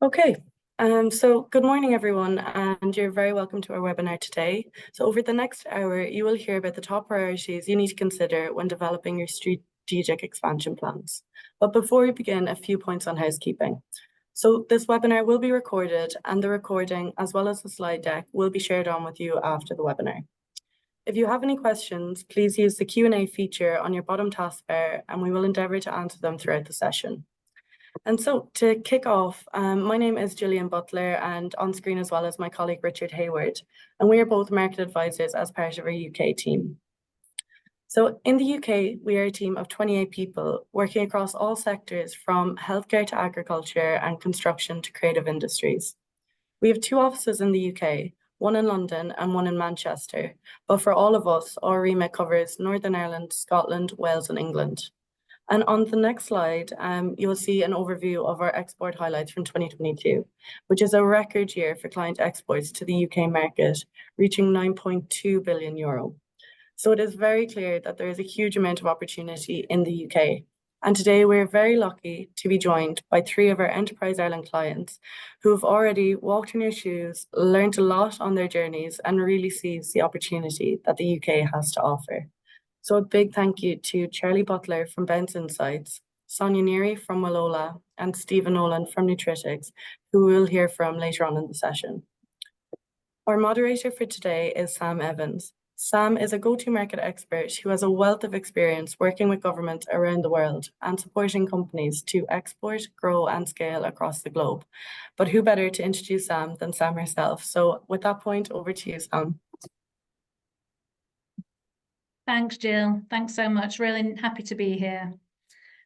Okay, so good morning, everyone, and you're very welcome to our webinar today. So over the next hour, you will hear about the top priorities you need to consider when developing your strategic expansion plans. But before we begin, a few points on housekeeping. So this webinar will be recorded, and the recording, as well as the slide deck, will be shared on with you after the webinar. If you have any questions, please use the Q&A feature on your bottom taskbar, and we will endeavour to answer them throughout the session. And so to kick off, my name is Gillian Butler, and on screen as well as my colleague Richard Hayward, and we are both market advisors as part of our UK team. So in the UK, we are a team of 28 people working across all sectors from healthcare to agriculture and construction to creative industries. We have two offices in the UK, one in London and one in Manchester, but for all of us, our remit covers Northern Ireland, Scotland, Wales and England. And on the next slide, you will see an overview of our export highlights from 2022, which is a record year for client exports to the UK market, reaching €9.2 billion. So it is very clear that there is a huge amount of opportunity in the UK. And today we're very lucky to be joined by three of our Enterprise Ireland clients who have already walked in your shoes, learned a lot on their journeys, and really sees the opportunity that the UK has to offer. So a big thank you to Charlie Butler from Bounce Insights, Sonia Neary from Wallola, and Stephen Nolan from Nutritics, who we'll hear from later on in the session. Our moderator for today is Sam Evans. Sam is a go-to-market expert who has a wealth of experience working with governments around the world and supporting companies to export, grow, and scale across the globe. But who better to introduce Sam than Sam herself? So with that point, over to you, Sam. Thanks, Jill. Thanks so much. Really happy to be here.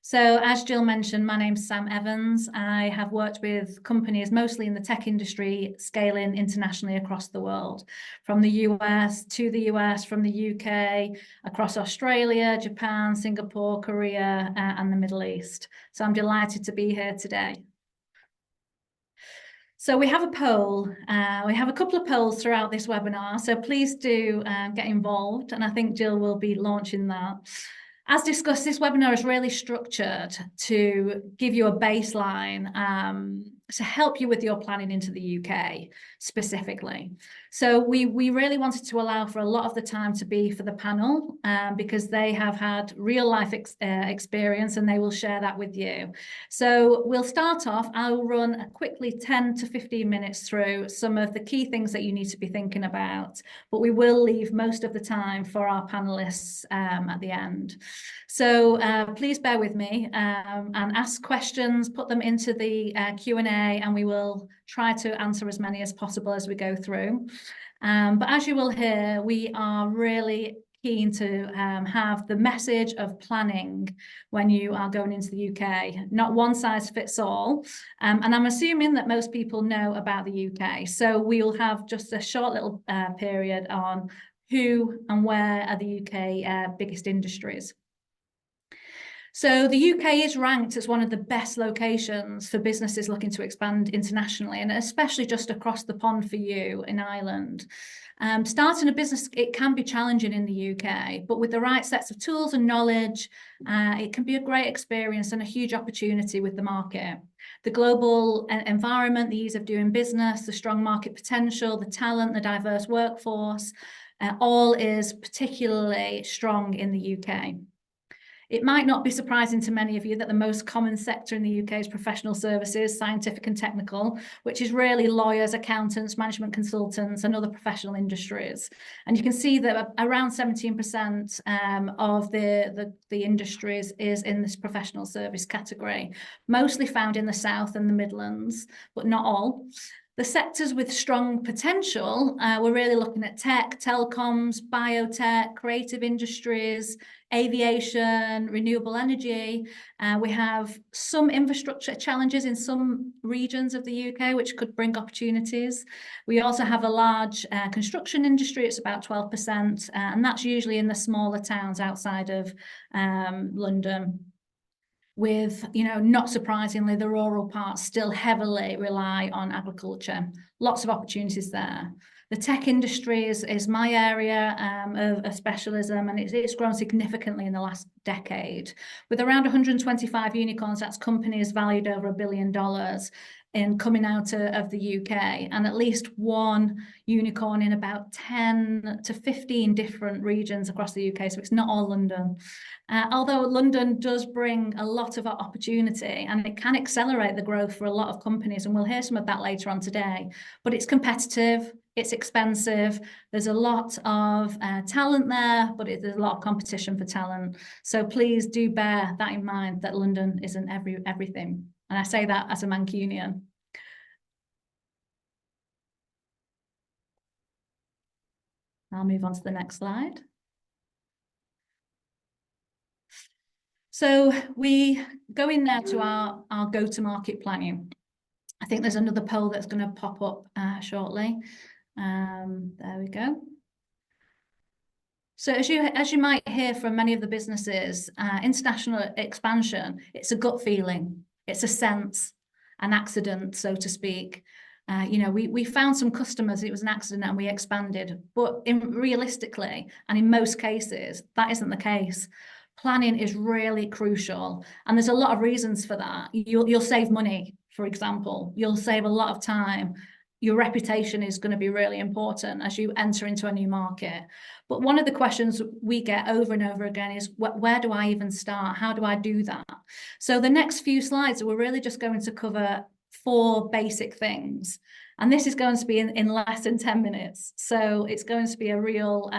So as Jill mentioned, my name's Sam Evans. I have worked with companies mostly in the tech industry, scaling internationally across the world, from the US to the US, from the UK, across Australia, Japan, Singapore, Korea, and the Middle East. So I'm delighted to be here today. So we have a poll. We have a couple of polls throughout this webinar, so please do get involved, and I think Jill will be launching that. As discussed, this webinar is really structured to give you a baseline to help you with your planning into the UK specifically. So we really wanted to allow for a lot of the time to be for the panel because they have had real life experience and they will share that with you. So we'll start off, I'll run quickly 10 to 15 minutes through some of the key things that you need to be thinking about, but we will leave most of the time for our panelists at the end. So please bear with me and ask questions, put them into the Q&A, and we will try to answer as many as possible as we go through. But as you will hear, we are really keen to have the message of planning when you are going into the UK, not one size fits all. And I'm assuming that most people know about the UK. So we'll have just a short little period on who and where are the UK biggest industries. So the UK is ranked as one of the best locations for businesses looking to expand internationally, and especially just across the pond for you in Ireland. Starting a business, it can be challenging in the UK, but with the right sets of tools and knowledge, it can be a great experience and a huge opportunity with the market. The global environment, the ease of doing business, the strong market potential, the talent, the diverse workforce, all is particularly strong in the UK. It might not be surprising to many of you that the most common sector in the UK is professional services, scientific and technical, which is really lawyers, accountants, management consultants, and other professional industries. And you can see that around 17% of the industries is in this professional service category, mostly found in the South and the Midlands, but not all. The sectors with strong potential, we're really looking at tech, telecoms, biotech, creative industries, aviation, renewable energy. We have some infrastructure challenges in some regions of the UK, which could bring opportunities. We also have a large construction industry. It's about 12%, and that's usually in the smaller towns outside of London. With, not surprisingly, the rural parts still heavily rely on agriculture. Lots of opportunities there. The tech industry is my area of specialism, and it's grown significantly in the last decade. With around 125 unicorns, that's companies valued over $1 billion in coming out of the UK, and at least one unicorn in about 10 to 15 different regions across the UK, so it's not all London. Although London does bring a lot of opportunity and it can accelerate the growth for a lot of companies, and we'll hear some of that later on today, but it's competitive, it's expensive, there's a lot of talent there, but there's a lot of competition for talent. So please do bear that in mind, that London isn't everything. And I say that as a Mancunian. I'll move on to the next slide. So we go in there to our go-to-market planning. I think there's another poll that's going to pop up shortly. There we go. So as you might hear from many of the businesses, international expansion, it's a gut feeling, it's a sense, an accident, so to speak. You know, we found some customers, it was an accident and we expanded, but realistically, and in most cases, that isn't the case. Planning is really crucial, and there's a lot of reasons for that. You'll save money, for example. You'll save a lot of time. Your reputation is going to be really important as you enter into a new market. But one of the questions we get over and over again is, where do I even start? How do I do that? So the next few slides, we're really just going to cover 4 basic things. And this is going to be in less than 10 minutes. So it's going to be a real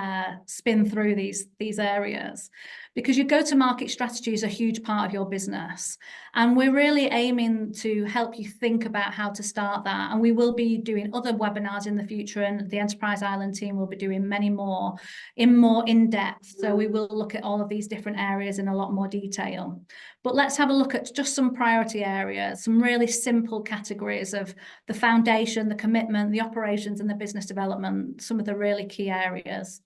spin through these areas, because your go-to-market strategy is a huge part of your business. And we're really aiming to help you think about how to start that. And we will be doing other webinars in the future, and the Enterprise Ireland team will be doing many more in depth. So we will look at all of these different areas in a lot more detail. But let's have a look at just some priority areas, some really simple categories of the foundation, the commitment, the operations, and the business development, some of the really key areas.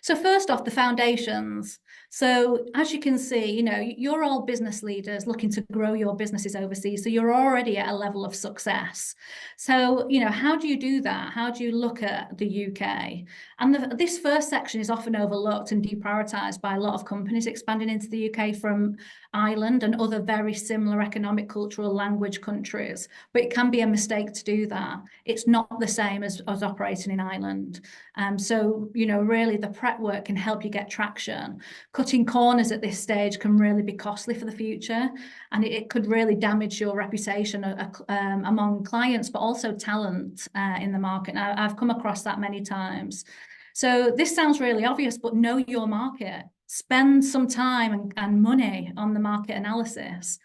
So first off, the foundations. So as you can see, you know, you're all business leaders looking to grow your businesses overseas. So you're already at a level of success. So, you know, how do you do that? How do you look at the UK? And this first section is often overlooked and deprioritized by a lot of companies expanding into the UK from Ireland and other very similar economic, cultural, language countries. But it can be a mistake to do that. It's not the same as operating in Ireland. So, you know, really the prep work can help you get traction. Cutting corners at this stage can really be costly for the future, and it could really damage your reputation among clients, but also talent in the market. Now, I've come across that many times. So this sounds really obvious, but know your market. Spend some time and money on the market analysis.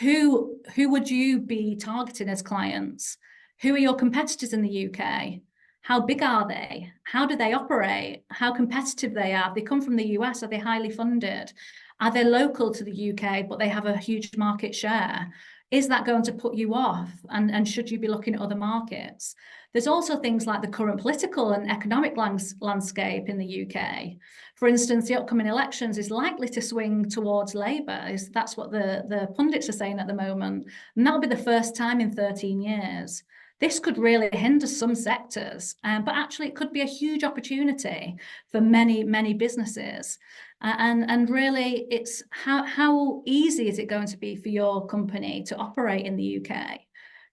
Who would you be targeting as clients? Who are your competitors in the UK? How big are they? How do they operate? How competitive they are? If they come from the US, are they highly funded? Are they local to the UK, but they have a huge market share? Is that going to put you off? And should you be looking at other markets? There's also things like the current political and economic landscape in the UK. For instance, the upcoming elections is likely to swing towards Labour. That's what the pundits are saying at the moment. And that'll be the first time in 13 years. This could really hinder some sectors, but actually it could be a huge opportunity for many, many businesses. And really, it's how easy is it going to be for your company to operate in the UK?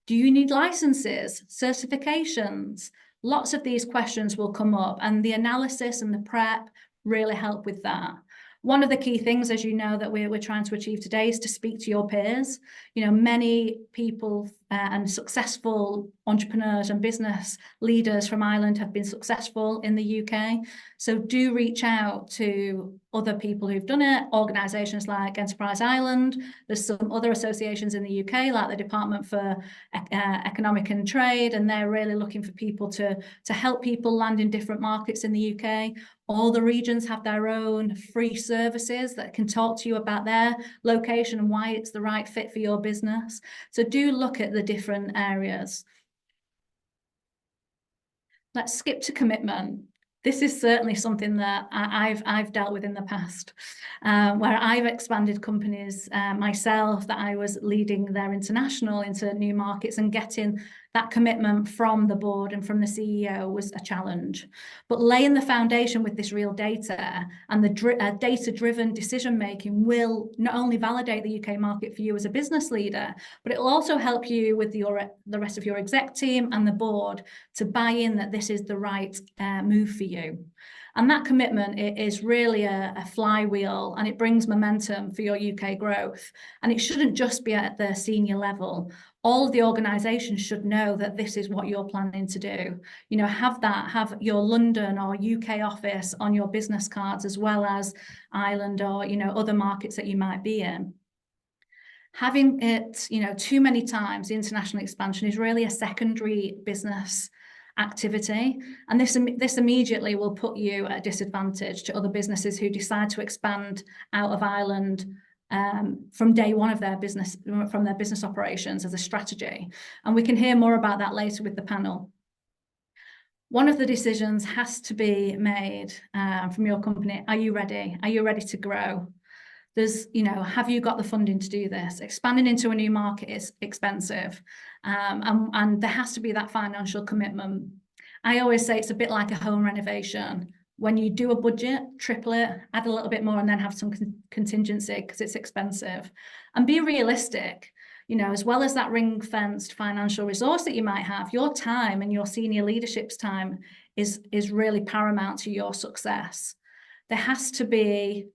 Do you need licenses, certifications? Lots of these questions will come up, and the analysis and the prep really help with that. One of the key things, as you know, that we're trying to achieve today is to speak to your peers. You know, many people and successful entrepreneurs and business leaders from Ireland have been successful in the UK. So do reach out to other people who've done it, organisations like Enterprise Ireland. There's some other associations in the UK, like the Department for Economic and Trade, and they're really looking for people to help people land in different markets in the UK. All the regions have their own free services that can talk to you about their location and why it's the right fit for your business. So do look at the different areas. Let's skip to commitment. This is certainly something that I've dealt with in the past, where I've expanded companies myself, that I was leading their international into new markets, and getting that commitment from the board and from the CEO was a challenge. But laying the foundation with this real data and the data-driven decision-making will not only validate the UK market for you as a business leader, but it will also help you with the rest of your exec team and the board to buy in that this is the right move for you. And that commitment is really a flywheel, and it brings momentum for your UK growth. And it shouldn't just be at the senior level. All of the organisations should know that this is what you're planning to do. You know, have your London or UK office on your business cards, as well as Ireland or, you know, other markets that you might be in. Having it, you know, too many times, the international expansion is really a secondary business activity, and this immediately will put you at a disadvantage to other businesses who decide to expand out of Ireland from day one of their business, from their business operations as a strategy. And we can hear more about that later with the panel. One of the decisions has to be made from your company. Are you ready? Are you ready to grow? There's, you know, have you got the funding to do this? Expanding into a new market is expensive, and there has to be that financial commitment. I always say it's a bit like a home renovation. When you do a budget, triple it, add a little bit more, and then have some contingency because it's expensive. And be realistic. You know, as well as that ring-fenced financial resource that you might have, your time and your senior leadership's time is really paramount to your success. There has to be,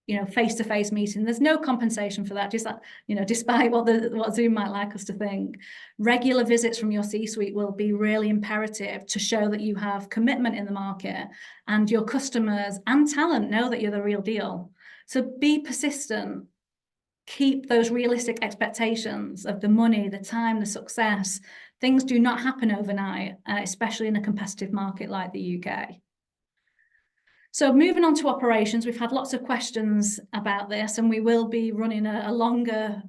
you know, face-to-face meeting. There's no compensation for that, just that, you know, despite what Zoom might like us to think. Regular visits from your C-suite will be really imperative to show that you have commitment in the market, and your customers and talent know that you're the real deal. So be persistent. Keep those realistic expectations of the money, the time, the success. Things do not happen overnight, especially in a competitive market like the UK. So moving on to operations, we've had lots of questions about this, and we will be running a longer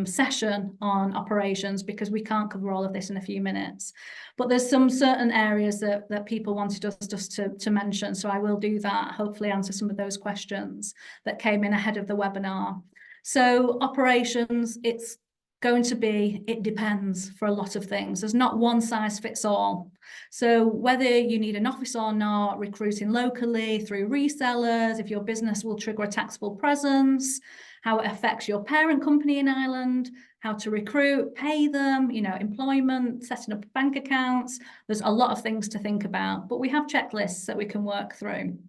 session on operations because we can't cover all of this in a few minutes. But there's some certain areas that people wanted us just to mention, so I will do that, hopefully answer some of those questions that came in ahead of the webinar. So operations, it's going to be, it depends for a lot of things. There's not one size fits all. So whether you need an office or not, recruiting locally through resellers, if your business will trigger a taxable presence, how it affects your parent company in Ireland, how to recruit, pay them, you know, employment, setting up bank accounts. There's a lot of things to think about, but we have checklists that we can work through.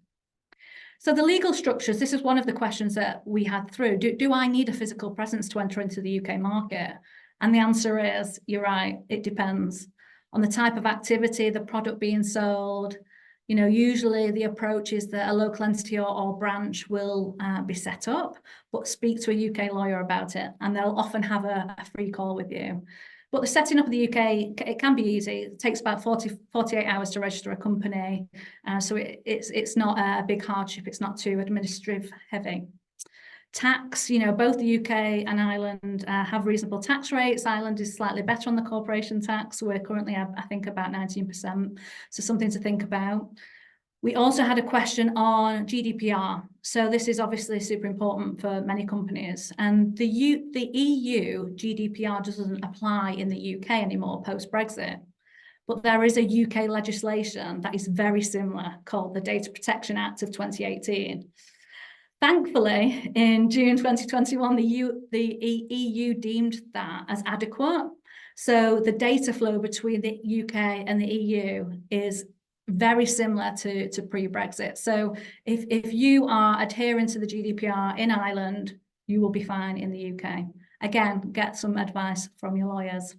So the legal structures, this is one of the questions that we had through. Do I need a physical presence to enter into the UK market? And the answer is, you're right, it depends on the type of activity, the product being sold. You know, usually the approach is that a local entity or branch will be set up, but speak to a UK lawyer about it, and they'll often have a free call with you. But the setting up of the UK, it can be easy. It takes about 48 hours to register a company. So it's not a big hardship. It's not too administrative heavy. Tax, you know, both the UK and Ireland have reasonable tax rates. Ireland is slightly better on the corporation tax. We're currently, I think, about 19%. So something to think about. We also had a question on GDPR. So this is obviously super important for many companies. And the EU GDPR doesn't apply in the UK anymore post-Brexit. But there is a UK legislation that is very similar called the Data Protection Act of 2018. Thankfully, in June 2021, the EU deemed that as adequate. So the data flow between the UK and the EU is very similar to pre-Brexit. So if you are adhering to the GDPR in Ireland, you will be fine in the UK. Again, get some advice from your lawyers.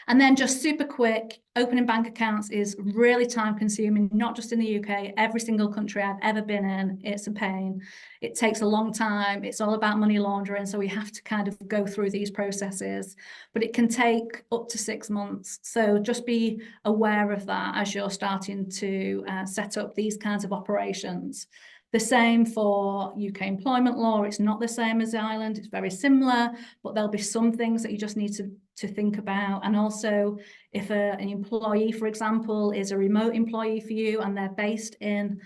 And then just super quick, opening bank accounts is really time consuming, not just in the UK, every single country I've ever been in, it's a pain. It takes a long time. It's all about money laundering. So we have to kind of go through these processes, but it can take up to 6 months. So just be aware of that as you're starting to set up these kinds of operations. The same for UK employment law. It's not the same as Ireland. It's very similar, but there'll be some things that you just need to think about. And also, if an employee, for example, is a remote employee for you and they're based in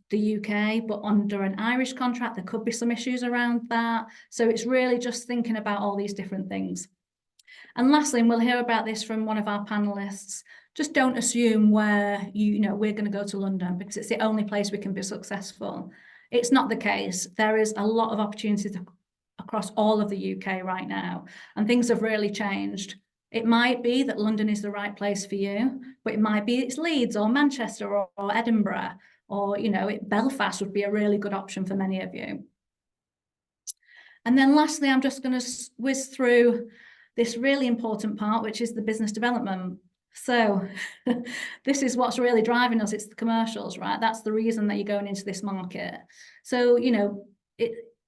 the UK, but under an Irish contract, there could be some issues around that. So it's really just thinking about all these different things. And lastly, and we'll hear about this from one of our panelists, just don't assume where we're going to go to London because it's the only place we can be successful. It's not the case. There is a lot of opportunities across all of the UK right now, and things have really changed. It might be that London is the right place for you, but it might be it's Leeds or Manchester or Edinburgh, or Belfast would be a really good option for many of you. And then lastly, I'm just going to whiz through this really important part, which is the business development. So this is what's really driving us. It's the commercials, right? That's the reason that you're going into this market. So,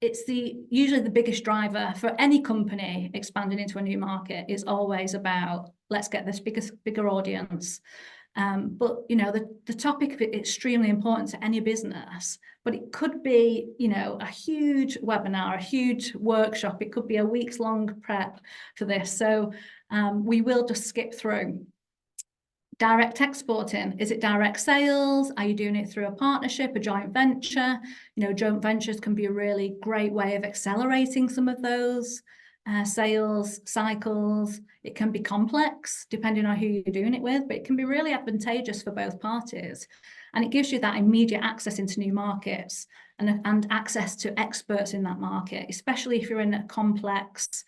it's usually the biggest driver for any company expanding into a new market is always about, let's get this bigger audience. But the topic of it is extremely important to any business, but it could be a huge webinar, a huge workshop. It could be a week's long prep for this. So we will just skip through. Direct exporting, is it direct sales? Are you doing it through a partnership, a joint venture? Joint ventures can be a really great way of accelerating some of those sales cycles. It can be complex depending on who you're doing it with, but it can be really advantageous for both parties. And it gives you that immediate access into new markets and access to experts in that market, especially if you're in a complex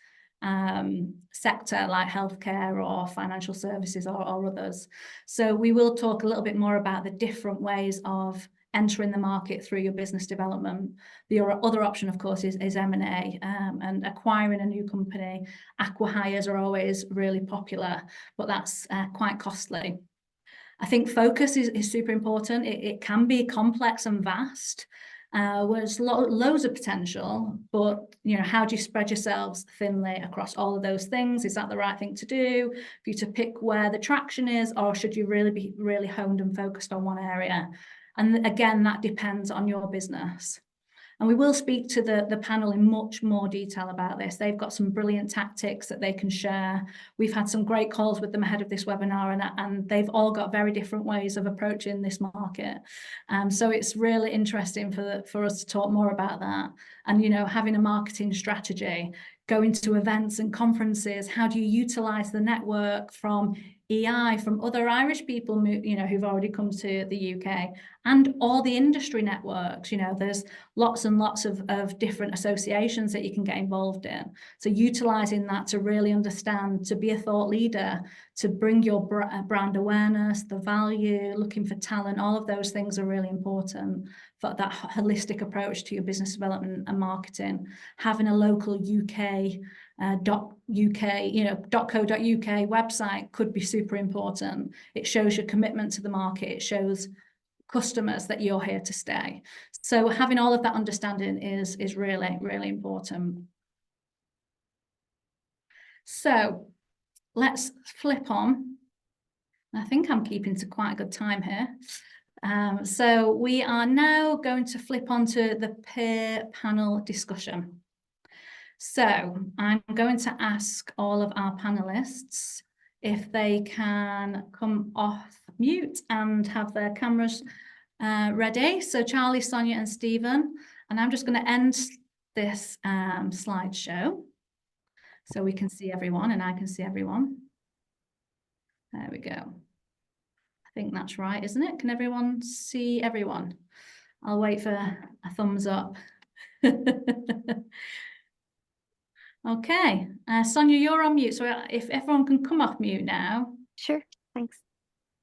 sector like healthcare or financial services or others. So we will talk a little bit more about the different ways of entering the market through your business development. The other option, of course, is M&A and acquiring a new company. Acqui-hires are always really popular, but that's quite costly. I think focus is super important. It can be complex and vast. There's loads of potential, but how do you spread yourselves thinly across all of those things? Is that the right thing to do for you to pick where the traction is, or should you really be really honed and focused on one area? And again, that depends on your business. And we will speak to the panel in much more detail about this. They've got some brilliant tactics that they can share. We've had some great calls with them ahead of this webinar, and they've all got very different ways of approaching this market. So it's really interesting for us to talk more about that. And, having a marketing strategy, going to events and conferences, how do you utilize the network from EI, from other Irish people, who've already come to the UK, and all the industry networks. There's lots and lots of different associations that you can get involved in. So utilizing that to really understand, to be a thought leader, to bring your brand awareness, the value, looking for talent, all of those things are really important for that holistic approach to your business development and marketing. Having a local UK .co.uk website could be super important. It shows your commitment to the market. It shows customers that you're here to stay. So having all of that understanding is really, really important. So let's flip on. I think I'm keeping to quite a good time here. So we are now going to flip onto the peer panel discussion. So I'm going to ask all of our panelists if they can come off mute and have their cameras ready. So Charlie, Sonia and Stephen, and I'm just going to end this slideshow so we can see everyone and I can see everyone. There we go. I think that's right, isn't it? Can everyone see everyone? I'll wait for a thumbs up. Okay, Sonia, you're on mute. So if everyone can come off mute now. Sure, thanks.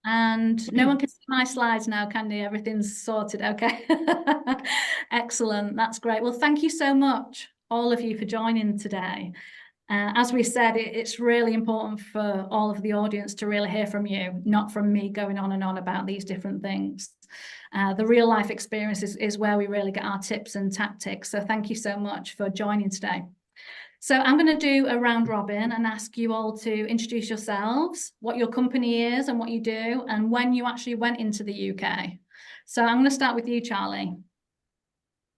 And no one can see my slides now, can they? Everything's sorted, okay. Excellent, that's great. Well, thank you so much, all of you, for joining today. As we said, it's really important for all of the audience to really hear from you, not from me going on and on about these different things. The real life experience is where we really get our tips and tactics. So thank you so much for joining today. So I'm going to do a round robin and ask you all to introduce yourselves, what your company is and what you do, and when you actually went into the UK. So I'm going to start with you, Charlie.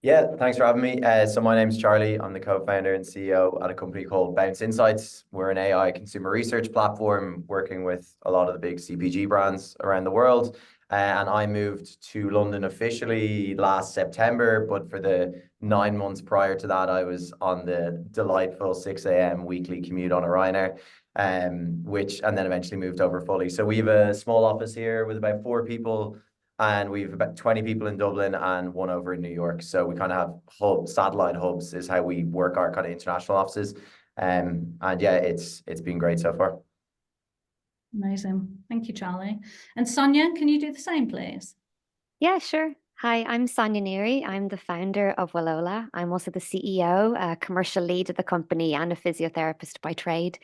Yeah, thanks for having me. So my name's Charlie. I'm the co-founder and CEO at a company called Bounce Insights. We're an AI consumer research platform working with a lot of the big CPG brands around the world. And I moved to London officially last September, but for the 9 months prior to that, I was on the delightful 6 a.m. weekly commute on a Ryanair, and then eventually moved over fully. So we have a small office here with about 4 people, and we've about 20 people in Dublin and one over in New York. So we kind of have satellite hubs is how we work our kind of international offices. And yeah, it's been great so far. Amazing. Thank you, Charlie. And Sonia, can you do the same, please? Yeah, sure. Hi, I'm Sonia Neary. I'm the founder of Wallola. I'm also the CEO, commercial lead of the company, and a physiotherapist by trade.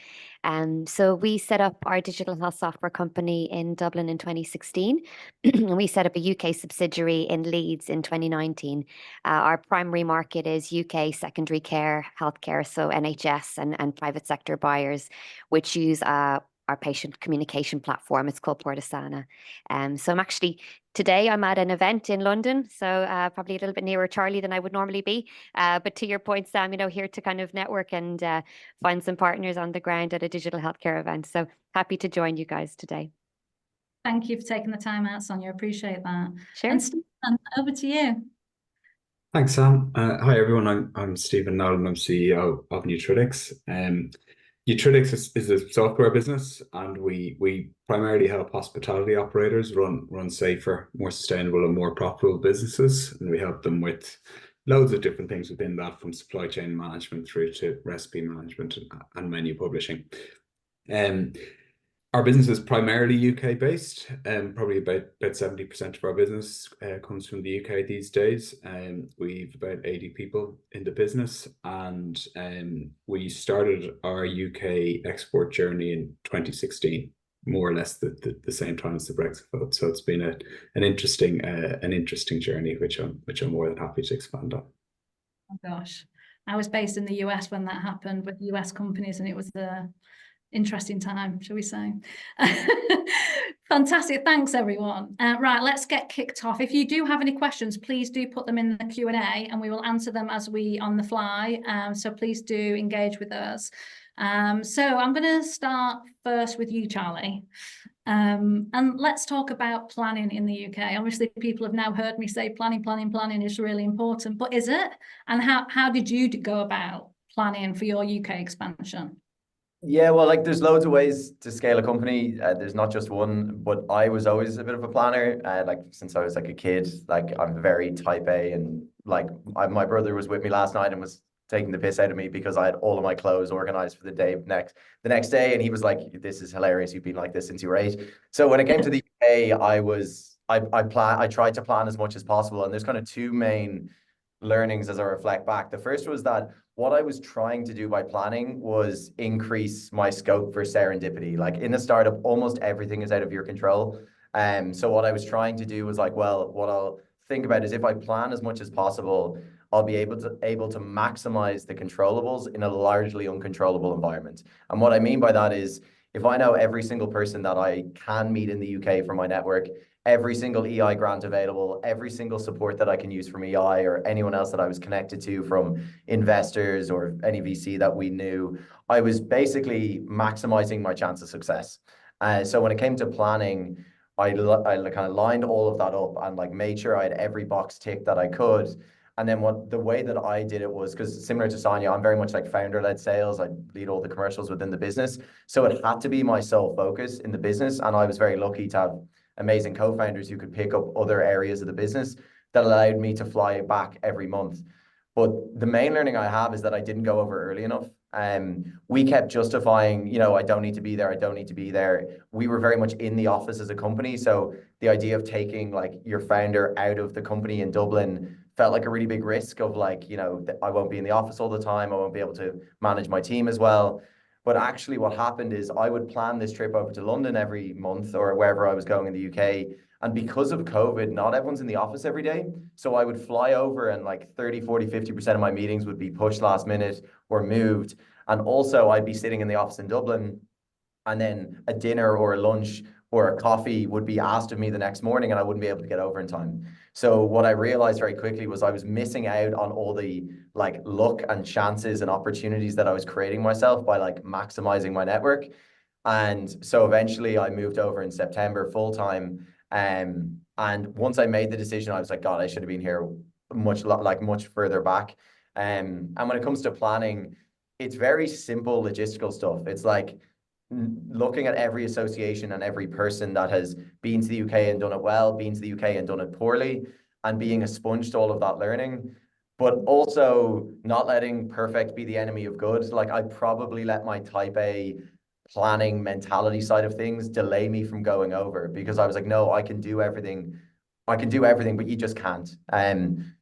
So we set up our digital health software company in Dublin in 2016. And we set up a UK subsidiary in Leeds in 2019. Our primary market is UK secondary care, healthcare, so NHS and private sector buyers, which use our patient communication platform. It's called Portisana. So today I'm at an event in London, so probably a little bit nearer Charlie than I would normally be. But to your point, Sam, here to kind of network and find some partners on the ground at a digital healthcare event. So happy to join you guys today. Thank you for taking the time out, Sonia. Appreciate that. Sure. And Stephen, over to you. Thanks, Sam. Hi, everyone. I'm Stephen Nolan. I'm CEO of Nutritics. Nutritics is a software business, and we primarily help hospitality operators run safer, more sustainable, and more profitable businesses. And we help them with loads of different things within that, from supply chain management through to recipe management and menu publishing. Our business is primarily UK based, and probably about 70% of our business comes from the UK these days. We've about 80 people in the business, and we started our UK export journey in 2016, more or less the same time as the Brexit vote. So it's been an interesting journey, which I'm more than happy to expand on. Oh gosh, I was based in the US when that happened with US companies, and it was the interesting time, shall we say. Fantastic. Thanks, everyone. Right, let's get kicked off. If you do have any questions, please do put them in the Q&A and we will answer them as we on the fly. So please do engage with us. So I'm going to start first with you, Charlie. And let's talk about planning in the UK. Obviously, people have now heard me say planning is really important, but is it? And how did you go about planning for your UK expansion? Yeah, well, there's loads of ways to scale a company. There's not just one, but I was always a bit of a planner. Since I was a kid, I'm very type A, and my brother was with me last night and was taking the piss out of me because I had all of my clothes organized for the next day, and he was like, "This is hilarious. You've been like this since you were 8." So when it came to the UK, I tried to plan as much as possible, and there's kind of two main learnings as I reflect back. The first was that what I was trying to do by planning was increase my scope for serendipity. In a startup, almost everything is out of your control. So what I was trying to do was what I'll think about is if I plan as much as possible, I'll be able to maximize the controllables in a largely uncontrollable environment. And what I mean by that is if I know every single person that I can meet in the UK from my network, every single EI grant available, every single support that I can use from EI or anyone else that I was connected to from investors or any VC that we knew, I was basically maximizing my chance of success. So when it came to planning, I kind of lined all of that up and made sure I had every box ticked that I could. And then the way that I did it was, because similar to Sonia, I'm very much founder-led sales. I lead all the commercials within the business. So it had to be my sole focus in the business. And I was very lucky to have amazing co-founders who could pick up other areas of the business that allowed me to fly back every month. But the main learning I have is that I didn't go over early enough. We kept justifying, I don't need to be there. I don't need to be there. We were very much in the office as a company. So the idea of taking your founder out of the company in Dublin felt like a really big risk of I won't be in the office all the time. I won't be able to manage my team as well. But actually what happened is I would plan this trip over to London every month or wherever I was going in the UK. And because of COVID, not everyone's in the office every day. So I would fly over and 30, 40, 50% of my meetings would be pushed last minute or moved. And also I'd be sitting in the office in Dublin, and then a dinner or a lunch or a coffee would be asked of me the next morning and I wouldn't be able to get over in time. So what I realized very quickly was I was missing out on all the like luck and chances and opportunities that I was creating myself by like maximizing my network. And so eventually I moved over in September full time. And once I made the decision, I was like, God, I should have been here much further back. And when it comes to planning, it's very simple logistical stuff. It's like looking at every association and every person that has been to the UK and done it well, been to the UK and done it poorly, and being a sponge to all of that learning, but also not letting perfect be the enemy of good. Like I probably let my type A planning mentality side of things delay me from going over, because I was like, no, I can do everything, but you just can't.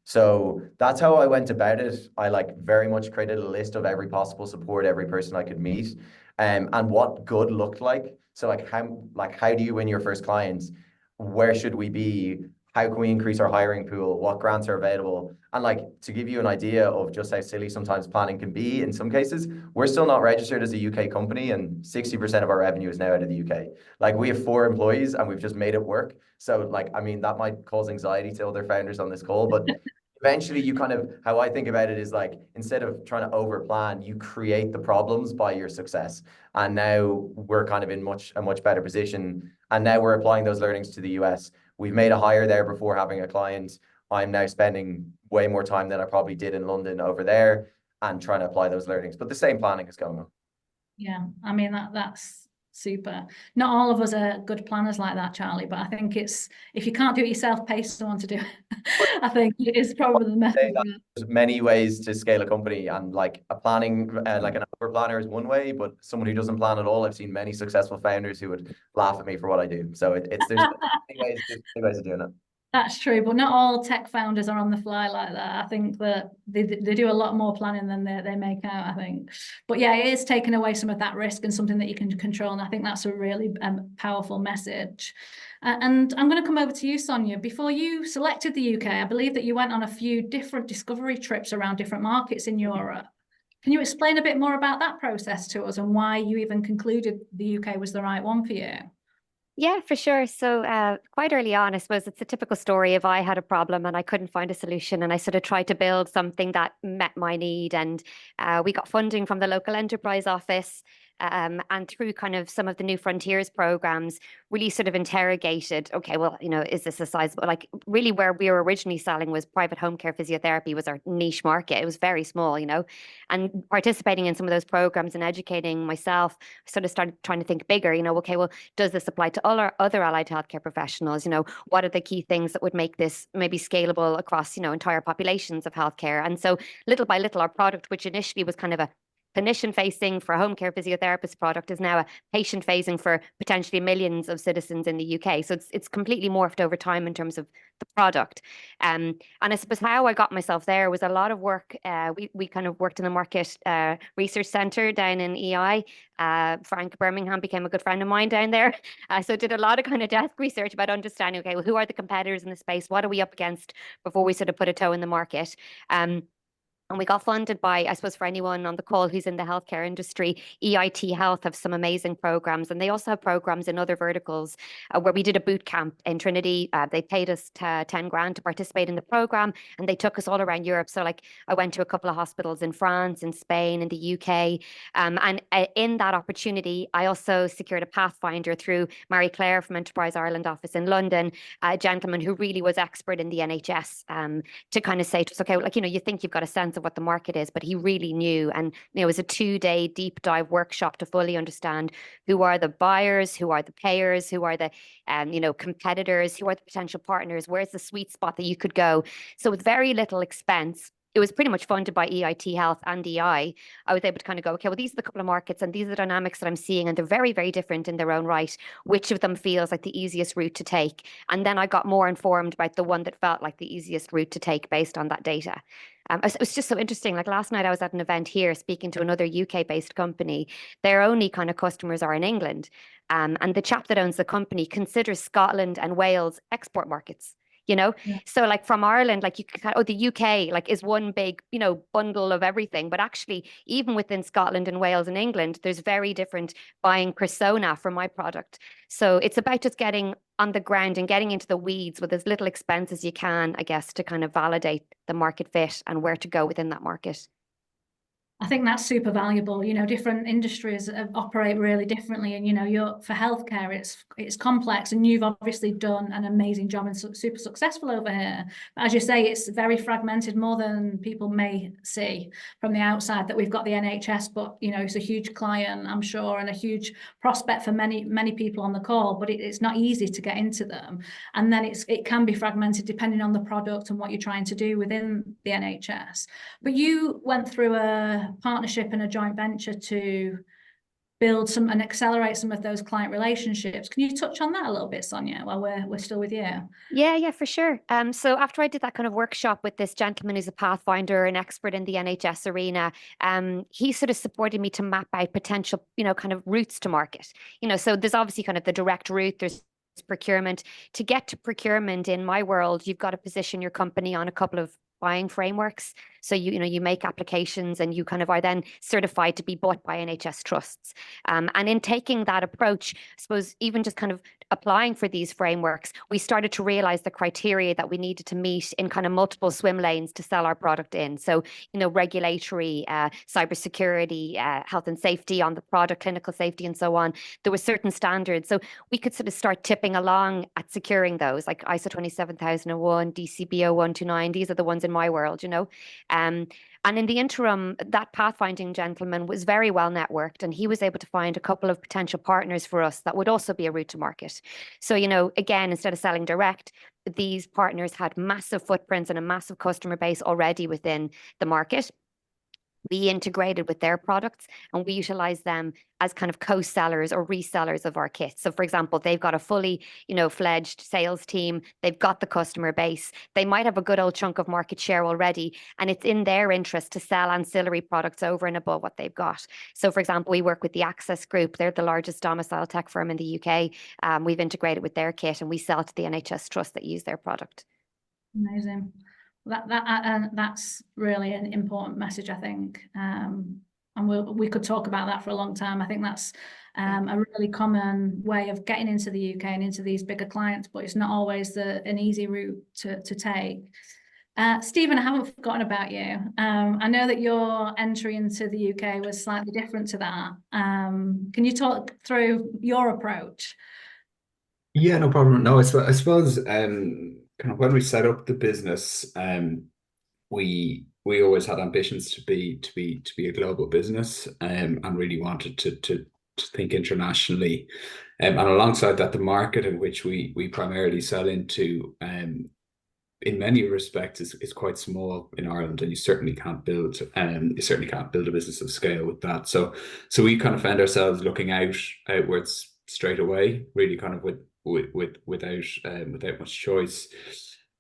So that's how I went about it. I like very much created a list of every possible support, every person I could meet, and what good looked like. So how do you win your first clients? Where should we be? How can we increase our hiring pool? What grants are available? And like, to give you an idea of just how silly sometimes planning can be, in some cases, we're still not registered as a UK company, and 60% of our revenue is now out of the UK. Like we have 4 employees and we've just made it work. So like, I mean, that might cause anxiety to other founders on this call, but eventually you kind of, how I think about it is like, instead of trying to over plan, you create the problems by your success. And now we're kind of in a much better position. And now we're applying those learnings to the US. We've made a hire there before having a client. I'm now spending way more time than I probably did in London over there and trying to apply those learnings. But the same planning is going on. Yeah, I mean, that's super. Not all of us are good planners like that, Charlie, but I think it's, if you can't do it yourself, pay someone to do it. I think it is probably the method. There's many ways to scale a company, and like a planning, like an over planner is one way, but someone who doesn't plan at all, I've seen many successful founders who would laugh at me for what I do. So there's many ways of doing it. That's true, but not all tech founders are on the fly like that. I think that they do a lot more planning than they make out, I think. But yeah, it is taking away some of that risk and something that you can control. And I think that's a really powerful message. And I'm going to come over to you, Sonia. Before you selected the UK, I believe that you went on a few different discovery trips around different markets in Europe. Can you explain a bit more about that process to us and why you even concluded the UK was the right one for you? Yeah, for sure. So quite early on, I suppose it's a typical story of I had a problem and I couldn't find a solution, and I sort of tried to build something that met my need. And we got funding from the local enterprise office. And through kind of some of the New Frontiers programs, really sort of interrogated, okay, well, is this a sizable, like really where we were originally selling was private home care physiotherapy was our niche market. It was very small, and participating in some of those programs and educating myself, sort of started trying to think bigger, okay, well, does this apply to all our other allied healthcare professionals? What are the key things that would make this maybe scalable across, entire populations of healthcare? And so little by little, our product, which initially was kind of a clinician facing for a home care physiotherapist product, is now a patient facing for potentially millions of citizens in the UK. So it's completely morphed over time in terms of the product. And I suppose how I got myself there was a lot of work. We kind of worked in the market research centre down in EI. Frank Birmingham became a good friend of mine down there. So did a lot of kind of desk research about understanding, okay, well, who are the competitors in the space? What are we up against before we sort of put a toe in the market? And we got funded by, I suppose, for anyone on the call who's in the healthcare industry, EIT Health have some amazing programs. And they also have programs in other verticals where we did a boot camp in Trinity. They paid us 10 grand to participate in the program, and they took us all around Europe. So like I went to a couple of hospitals in France, in Spain, in the UK. And in that opportunity, I also secured a pathfinder through Marie Claire from Enterprise Ireland office in London, a gentleman who really was expert in the NHS, to kind of say to us, okay, like, you think you've got a sense of what the market is, but he really knew. And it was a 2-day deep dive workshop to fully understand who are the buyers, who are the payers, who are the competitors, who are the potential partners, where's the sweet spot that you could go. So with very little expense, it was pretty much funded by EIT Health and EI. I was able to kind of go, okay, well, these are the couple of markets and these are the dynamics that I'm seeing, and they're very, very different in their own right. Which of them feels like the easiest route to take? And then I got more informed about the one that felt like the easiest route to take based on that data. It was just so interesting. Like last night, I was at an event here speaking to another UK-based company. Their only kind of customers are in England. And the chap that owns the company considers Scotland and Wales export markets. you know? Yeah. So like from Ireland, like you could kind of, the UK like is one big, bundle of everything. But actually, even within Scotland and Wales and England, there's very different buying persona for my product. So it's about just getting on the ground and getting into the weeds with as little expense as you can, I guess, to kind of validate the market fit and where to go within that market. I think that's super valuable. Different industries operate really differently, and for healthcare, it's complex, and you've obviously done an amazing job and super successful over here. But as you say, it's very fragmented, more than people may see from the outside. That we've got the NHS, but it's a huge client, I'm sure, and a huge prospect for many people on the call. But it's not easy to get into them, and then it can be fragmented depending on the product and what you're trying to do within the NHS. But you went through a partnership and a joint venture to build some and accelerate some of those client relationships. Can you touch on that a little bit, Sonia, while we're still with you? Yeah, for sure. So after I did that kind of workshop with this gentleman who's a pathfinder, an expert in the NHS arena, he sort of supported me to map out potential, kind of routes to market. So there's obviously kind of the direct route, there's procurement. To get to procurement in my world, you've got to position your company on a couple of buying frameworks. So you make applications and you kind of are then certified to be bought by NHS trusts. And in taking that approach, I suppose even just kind of applying for these frameworks, we started to realize the criteria that we needed to meet in kind of multiple swim lanes to sell our product in. So, regulatory, cybersecurity, health and safety on the product, clinical safety, and so on. There were certain standards. So we could sort of start tipping along at securing those, like ISO 27001, DCBO 129. These are the ones in my world, and in the interim, that pathfinding gentleman was very well networked, and he was able to find a couple of potential partners for us that would also be a route to market. So, again, instead of selling direct, these partners had massive footprints and a massive customer base already within the market. We integrated with their products and we utilize them as kind of co-sellers or resellers of our kits. So for example, they've got a fully, fledged sales team. They've got the customer base. They might have a good old chunk of market share already, and it's in their interest to sell ancillary products over and above what they've got. So for example, we work with the Access Group. They're the largest domicile tech firm in the UK. We've integrated with their kit and we sell to the NHS Trust that use their product. Amazing. That's really an important message, I think, and we could talk about that for a long time. I think that's a really common way of getting into the UK and into these bigger clients, but it's not always an easy route to take. Stephen, I haven't forgotten about you. I know that your entry into the UK was slightly different to that. Can you talk through your approach? Yeah, no problem. No, I suppose kind of when we set up the business, we always had ambitions to be a global business, and really wanted to think internationally. And alongside that, the market in which we primarily sell into, in many respects, is quite small in Ireland, and you certainly can't build a business of scale with that. So we kind of found ourselves looking outwards straight away, really kind of without much choice.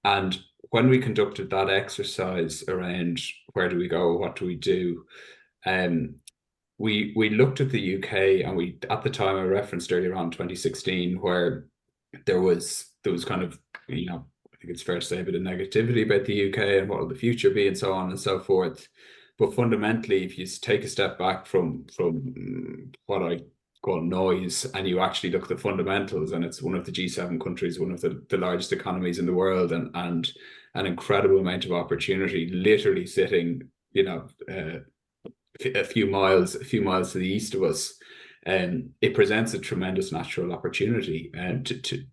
And when we conducted that exercise around where do we go, what do we do, we looked at the UK, and we, at the time I referenced earlier on, 2016, where there was kind of, I think it's fair to say, a bit of negativity about the UK and what will the future be and so on and so forth. But fundamentally, if you take a step back from what I call noise, and you actually look at the fundamentals, and it's one of the G7 countries, one of the largest economies in the world, and an incredible amount of opportunity literally sitting, a few miles to the east of us. It presents a tremendous natural opportunity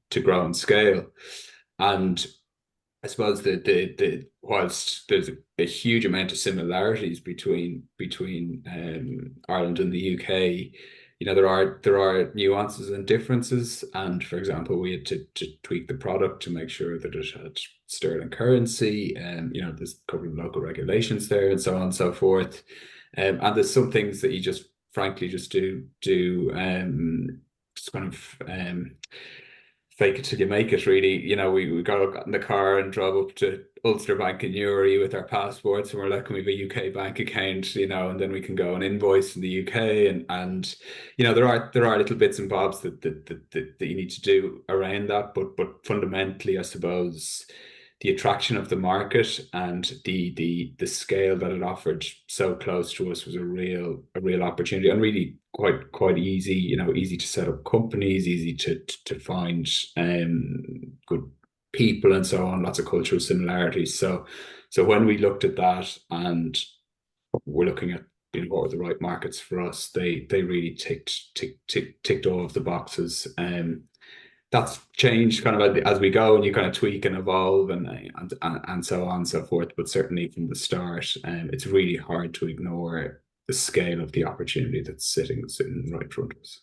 to grow and scale. And I suppose whilst there's a huge amount of similarities between Ireland and the UK, there are nuances and differences. And for example, we had to tweak the product to make sure that it had sterling currency, and there's a couple of local regulations there, and so on and so forth. And there's some things that you just frankly just do just kind of fake it till you make it, really. You know, we got in the car and drove up to Ulster Bank in Newry with our passports, and we're like, can we have a UK bank account, you know, and then we can go and invoice in the UK, and you know, there are little bits and bobs that you need to do around that, but fundamentally, I suppose the attraction of the market and the scale that it offered so close to us was a real opportunity, and really quite easy, you know, easy to set up companies, easy to find good people and so on, lots of cultural similarities. So when we looked at that and we're looking at, you know, what were the right markets for us, they really ticked all of the boxes. That's changed kind of as we go, and you kind of tweak and evolve and so on and so forth. But certainly from the start, it's really hard to ignore the scale of the opportunity that's sitting right in front of us.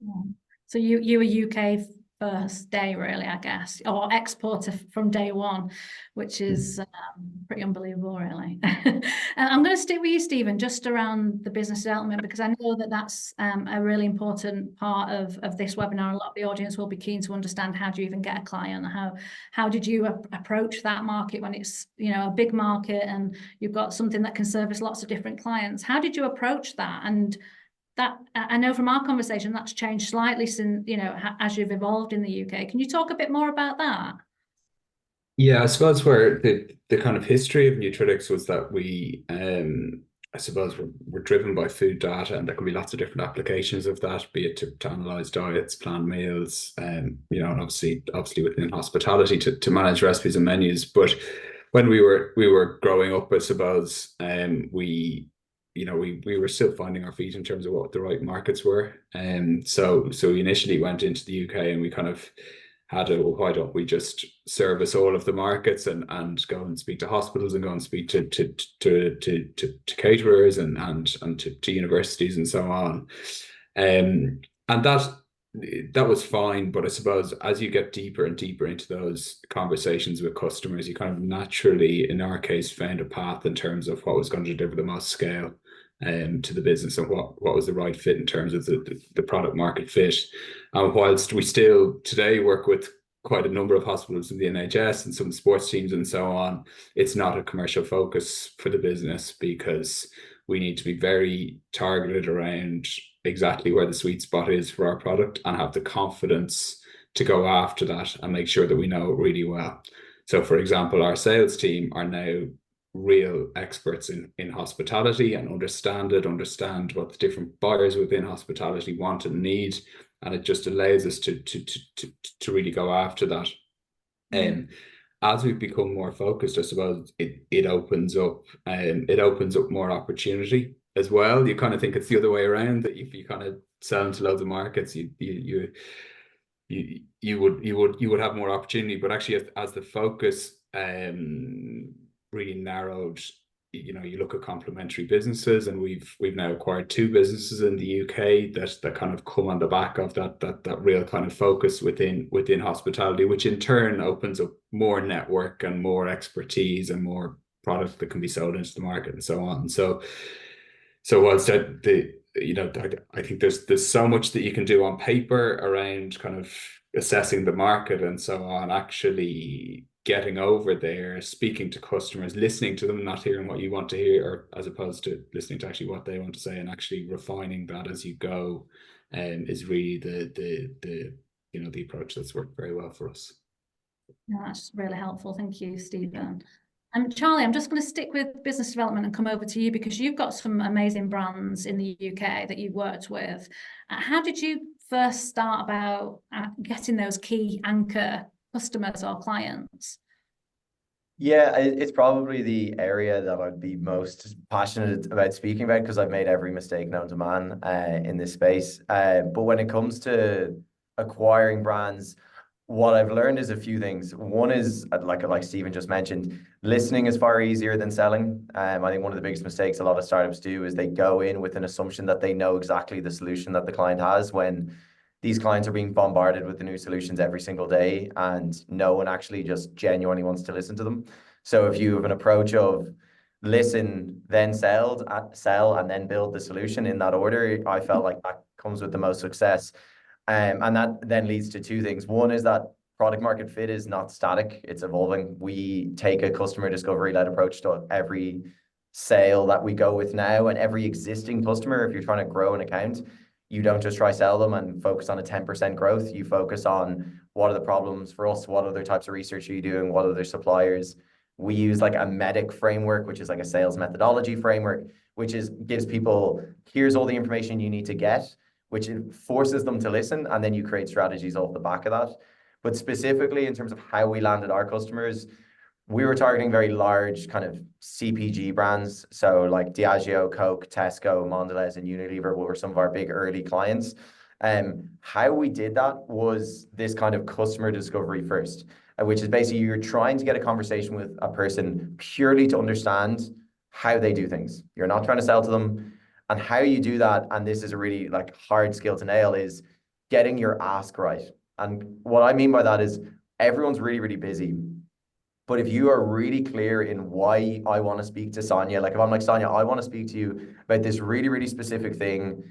Yeah. So you were UK first day, really, I guess, or exporter from day one, which is pretty unbelievable, really. And I'm going to stick with you, Stephen, just around the business development, because I know that that's a really important part of this webinar. A lot of the audience will be keen to understand, how do you even get a client? How did you approach that market when it's, you know, a big market and you've got something that can service lots of different clients? How did you approach that? And that, I know from our conversation, that's changed slightly since, you know, as you've evolved in the UK. Can you talk a bit more about that? Yeah, I suppose where the kind of history of Nutritics was that we, I suppose we're driven by food data, and there can be lots of different applications of that, be it to analyze diets, plan meals, you know, and obviously within hospitality to manage recipes and menus. But when we were growing up, I suppose, we were still finding our feet in terms of what the right markets were. So we initially went into the UK, and we kind of had a, well, why don't we just service all of the markets and go and speak to hospitals and go and speak to caterers and to universities and so on. And that was fine, but I suppose as you get deeper and deeper into those conversations with customers, you kind of naturally, in our case, found a path in terms of what was going to deliver the most scale to the business, and what was the right fit in terms of the product market fit. And whilst we still today work with quite a number of hospitals in the NHS and some sports teams and so on, it's not a commercial focus for the business, because we need to be very targeted around exactly where the sweet spot is for our product, and have the confidence to go after that and make sure that we know it really well. So for example, our sales team are now real experts in hospitality and understand what the different buyers within hospitality want and need, and it just allows us to really go after that. And as we've become more focused, I suppose it opens up more opportunity as well. You kind of think it's the other way around, that if you kind of sell into loads of markets, you would have more opportunity, but actually as the focus really narrowed, you know, you look at complementary businesses, and we've now acquired 2 businesses in the UK that kind of come on the back of that real kind of focus within hospitality, which in turn opens up more network and more expertise and more product that can be sold into the market and so on. So whilst I think there's so much that you can do on paper around kind of assessing the market and so on, actually getting over there, speaking to customers, listening to them, not hearing what you want to hear, or as opposed to listening to actually what they want to say, and actually refining that as you go, is really the approach that's worked very well for us. Yeah, that's really helpful. Thank you, Stephen. And Charlie, I'm just going to stick with business development and come over to you, because you've got some amazing brands in the UK that you've worked with. How did you first start about getting those key anchor customers or clients? Yeah, it's probably the area that I'd be most passionate about speaking about, because I've made every mistake known to man in this space. But when it comes to acquiring brands, what I've learned is a few things. One is, like Stephen just mentioned, listening is far easier than selling. I think one of the biggest mistakes a lot of startups do is they go in with an assumption that they know exactly the solution that the client has, when these clients are being bombarded with the new solutions every single day, and no one actually just genuinely wants to listen to them. So if you have an approach of listen, then sell, and then build the solution in that order, I felt like that comes with the most success. And that then leads to 2 things. One is that product market fit is not static, it's evolving. We take a customer discovery-led approach to every sale that we go with now, and every existing customer. If you're trying to grow an account, you don't just try sell them and focus on a 10% growth. You focus on what are the problems for us, what other types of research are you doing, what other suppliers. We use like a MEDDIC framework, which is like a sales methodology framework, which gives people, here's all the information you need to get, which forces them to listen, and then you create strategies off the back of that. But specifically in terms of how we landed our customers, we were targeting very large kind of CPG brands. So like Diageo, Coke, Tesco, Mondelez, and Unilever were some of our big early clients. How we did that was this kind of customer discovery first, which is basically you're trying to get a conversation with a person purely to understand how they do things. You're not trying to sell to them. And how you do that, and this is a really like hard skill to nail, is getting your ask right. And what I mean by that is everyone's really, really busy. But if you are really clear in why I want to speak to Sonia, like if I'm like, Sonia, I want to speak to you about this really, really specific thing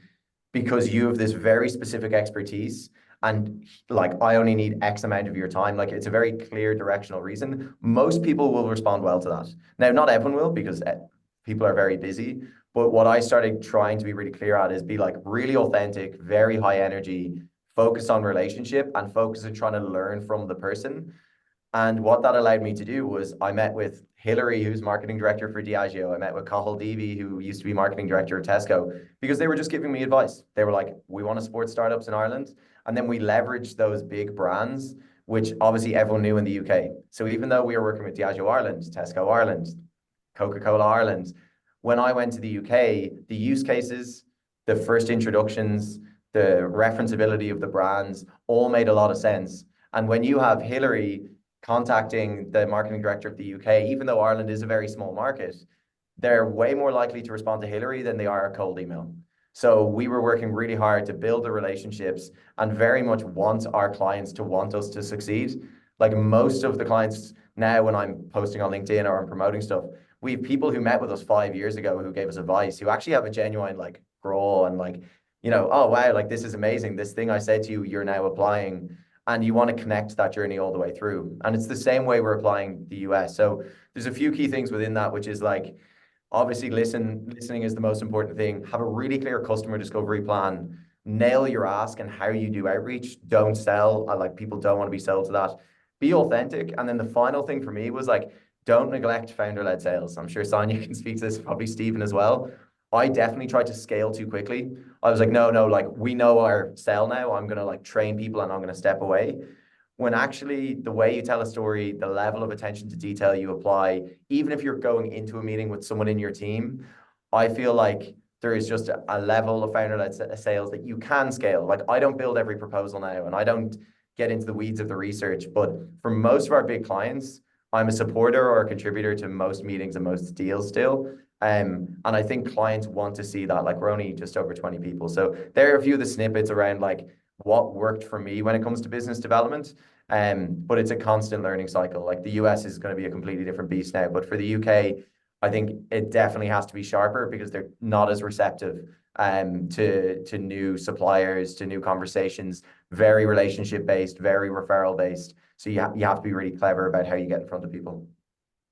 because you have this very specific expertise, and like I only need X amount of your time, like it's a very clear directional reason, most people will respond well to that. Now, not everyone will, because people are very busy. But what I started trying to be really clear at is be like really authentic, very high energy, focus on relationship, and focus on trying to learn from the person. And what that allowed me to do was I met with Hillary, who's marketing director for Diageo. I met with Cathal Deevy, who used to be marketing director at Tesco, because they were just giving me advice. They were like, we want to support startups in Ireland. And then we leveraged those big brands, which obviously everyone knew in the UK. So even though we were working with Diageo Ireland, Tesco Ireland, Coca-Cola Ireland, when I went to the UK, the use cases, the first introductions, the referenceability of the brands all made a lot of sense. And when you have Hillary contacting the marketing director of the UK, even though Ireland is a very small market, they're way more likely to respond to Hillary than they are a cold email. So we were working really hard to build the relationships and very much want our clients to want us to succeed. Like most of the clients now, when I'm posting on LinkedIn or I'm promoting stuff, we have people who met with us 5 years ago who gave us advice, who actually have a genuine like grow and like, you know, oh wow, like this is amazing. This thing I said to you, you're now applying. And you want to connect that journey all the way through. And it's the same way we're applying the US. So there's a few key things within that, which is like, obviously listening is the most important thing. Have a really clear customer discovery plan. Nail your ask and how you do outreach. Don't sell. Like people don't want to be sold to that. Be authentic. And then the final thing for me was like, don't neglect founder-led sales. I'm sure Sonia can speak to this, probably Stephen as well. I definitely tried to scale too quickly. I was like, no, like we know our sell now. I'm going to like train people and I'm going to step away. When actually the way you tell a story, the level of attention to detail you apply, even if you're going into a meeting with someone in your team, I feel like there is just a level of founder-led sales that you can scale. Like I don't build every proposal now and I don't get into the weeds of the research, but for most of our big clients, I'm a supporter or a contributor to most meetings and most deals still. And I think clients want to see that. Like we're only just over 20 people. So there are a few of the snippets around like what worked for me when it comes to business development. But it's a constant learning cycle. Like the US is going to be a completely different beast now. But for the UK, I think it definitely has to be sharper because they're not as receptive to new suppliers, to new conversations, very relationship based, very referral based. So you have to be really clever about how you get in front of people.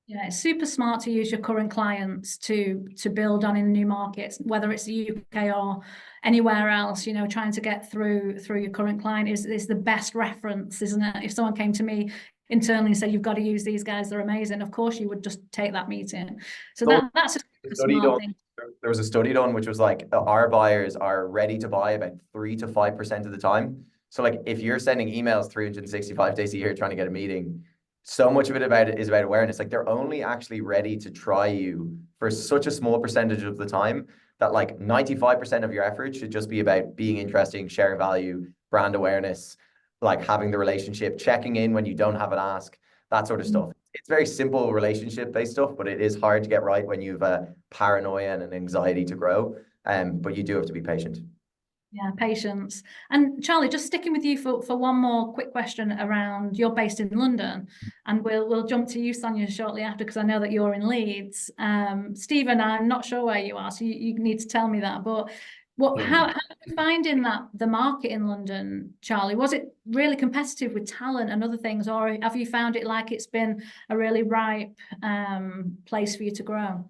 Yeah, it's super smart to use your current clients to build on in new markets, whether it's the UK or anywhere else. You know, trying to get through your current client is the best reference, isn't it? If someone came to me internally and said, you've got to use these guys, they're amazing, of course you would just take that meeting. So that's a smart thing. There was a study done which was like our buyers are ready to buy about 3 to 5% of the time. So like if you're sending emails 365 days a year trying to get a meeting, so much of it is about awareness. Like they're only actually ready to try you for such a small percentage of the time that like 95% of your effort should just be about being interesting, sharing value, brand awareness, like having the relationship, checking in when you don't have an ask, that sort of stuff. It's very simple relationship-based stuff, but it is hard to get right when you've paranoia and an anxiety to grow. But you do have to be patient. Yeah, patience. And Charlie, just sticking with you for one more quick question around, you're based in London, and we'll jump to you, Sonia, shortly after, because I know that you're in Leeds. Stephen, I'm not sure where you are, so you need to tell me that. But How are you finding that the market in London, Charlie? Was it really competitive with talent and other things, or have you found it like it's been a really ripe place for you to grow?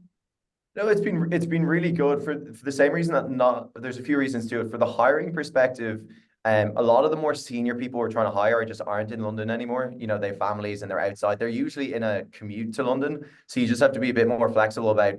No, it's been really good for the same reason that there's a few reasons to it. For the hiring perspective, a lot of the more senior people we're trying to hire just aren't in London anymore. You know, they have families and they're outside. They're usually in a commute to London. So you just have to be a bit more flexible about